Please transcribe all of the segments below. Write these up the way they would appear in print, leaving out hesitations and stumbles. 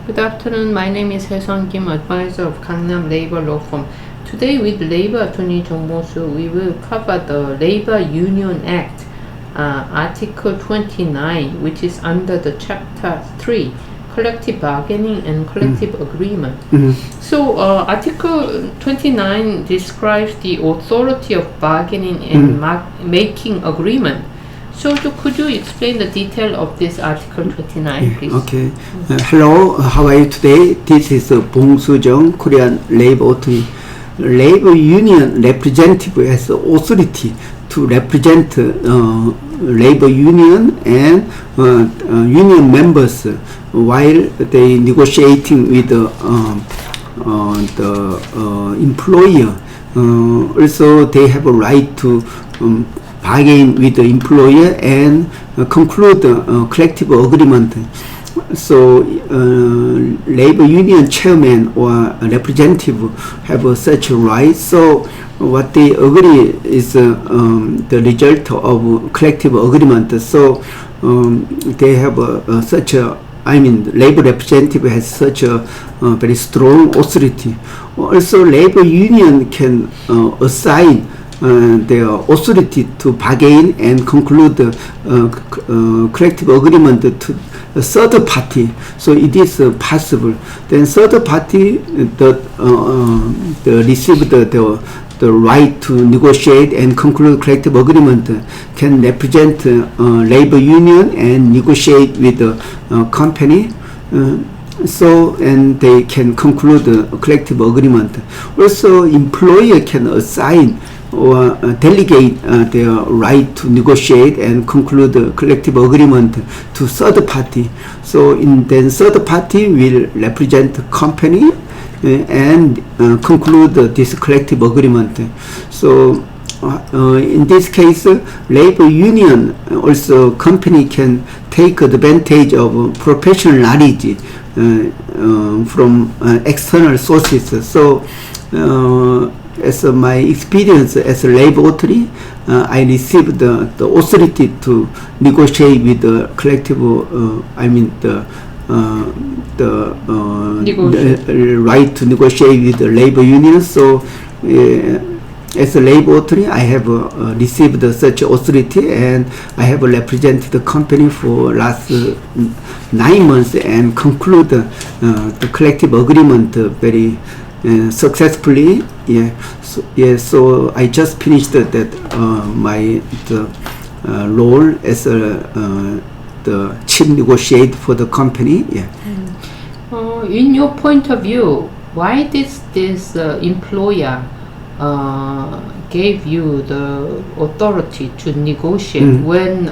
Good afternoon. My name is Hae-Sun Kim, advisor of Gangnam Labor Law Firm. Today with Labor Attorney Jung Mo-soo, we will cover the Labor Union Act, Article 29, which is under the Chapter 3, Collective Bargaining and Collective Agreement. So Article 29 describes the authority of bargaining and making agreement. So could you explain the detail of this Article 29, please? Okay. Hello, how are you today? This is Bong Soo-jung, Korean Labor Attorney. Labor Union representative has authority to represent labor union and union members while they negotiating with the employer. Also, they have a right to bargain with the employer and conclude a collective agreement. So labor union chairman or representative have such a right. So what they agree is the result of collective agreement. So they have such a, labor representative has such a very strong authority. Also, labor union can assign their authority to bargain and conclude collective agreement to a third party. So it is possible. Then third party receive the right to negotiate and conclude collective agreement can represent labor union and negotiate with the company. So and they can conclude a collective agreement. Also, employer can assign or delegate their right to negotiate and conclude a collective agreement to third party. So then third party will represent the company and conclude this collective agreement. So in this case, labor union also company can take advantage of professional knowledge from external sources. So as my experience as a labor attorney, I received the authority to negotiate with the collective, the right to negotiate with the labor union. So as a labor attorney, I have received such authority, and I have represented the company for last 9 months and conclude the collective agreement very successfully. So I just finished my role as the chief negotiator for the company. In your point of view, why this employer gave you the authority to negotiate when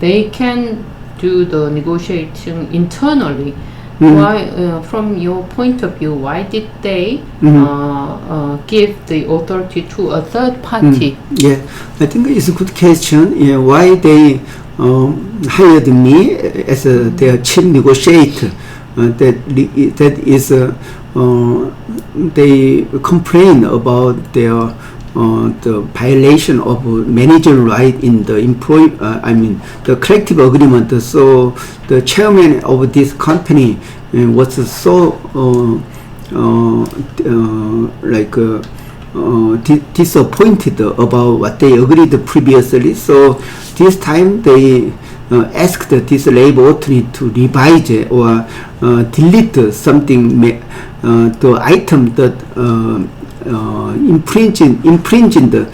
they can do the negotiating internally? Why, from your point of view, why did they give the authority to a third party? I think it's a good question. Why they hired me as their chief negotiator? That is, they complain about their the violation of managerial right in the the collective agreement. So the chairman of this company was so disappointed about what they agreed previously. So this time they asked this labor attorney to revise or delete something, the item that infringing the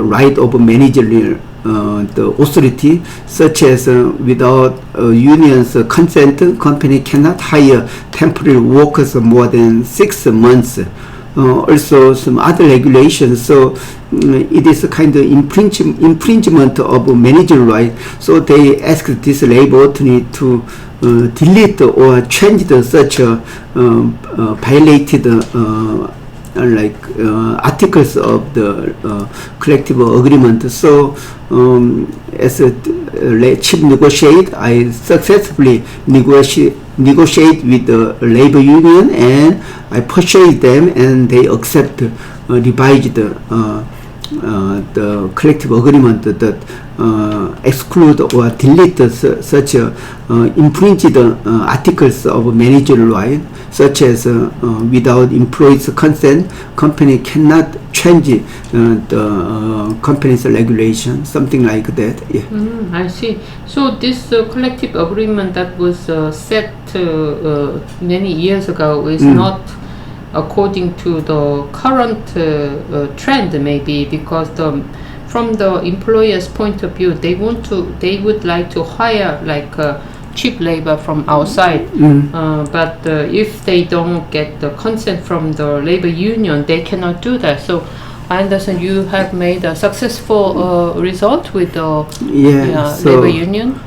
right of managerial the authority, such as without union's consent, company cannot hire temporary workers more than 6 months. Also some other regulations. So it is a kind of infringement of managerial right. So they asked this labor attorney to delete or change such violated articles of the collective agreement. So as a chief negotiator, I successfully negotiate with the labor union, and I persuade them, and they accept revised the collective agreement that exclude or delete such infringed articles of managerial right, such as without employees' consent, company cannot change the company's regulation, something like that. Yeah. I see. So this collective agreement that was set many years ago is not according to the current trend, maybe, because from the employer's point of view, they would like to hire like cheap labor from outside, but if they don't get the consent from the labor union, they cannot do that. So I understand you have made a successful result with the labor union.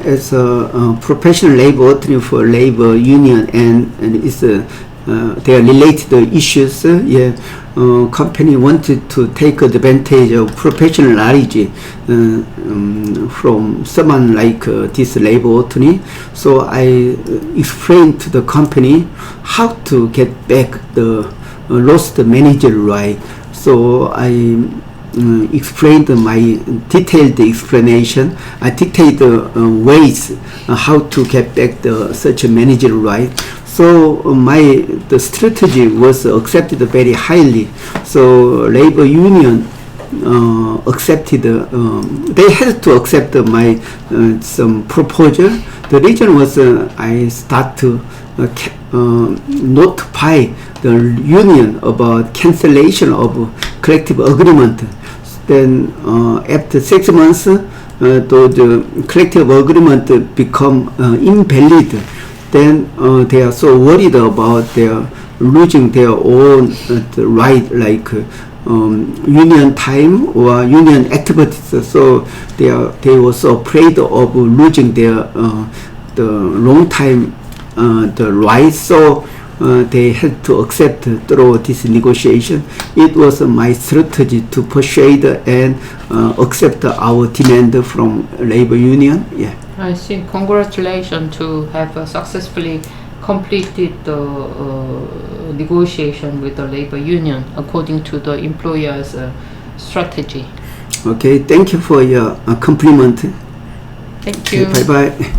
As a professional labor attorney for labor union, and it's they are related issues. Company wanted to take advantage of professional knowledge from someone like this labor attorney. So I explained to the company how to get back the lost managerial right. So I explained my detailed explanation. I dictated ways how to get back such a managerial right. So the strategy was accepted very highly. So labor union accepted. They had to accept my some proposal. The reason was I start to notify the union about cancellation of collective agreement. Then after 6 months, the collective agreement become invalid. Then they are so worried about their losing their own right, like union time or union activities. So they were so afraid of losing their the long time the right. So they had to accept through this negotiation. It was my strategy to persuade and accept our demand from labor union. Yeah. I see. Congratulations to have successfully completed the negotiation with the labor union according to the employer's strategy. Okay, thank you for your compliment. Thank you. Okay, bye bye.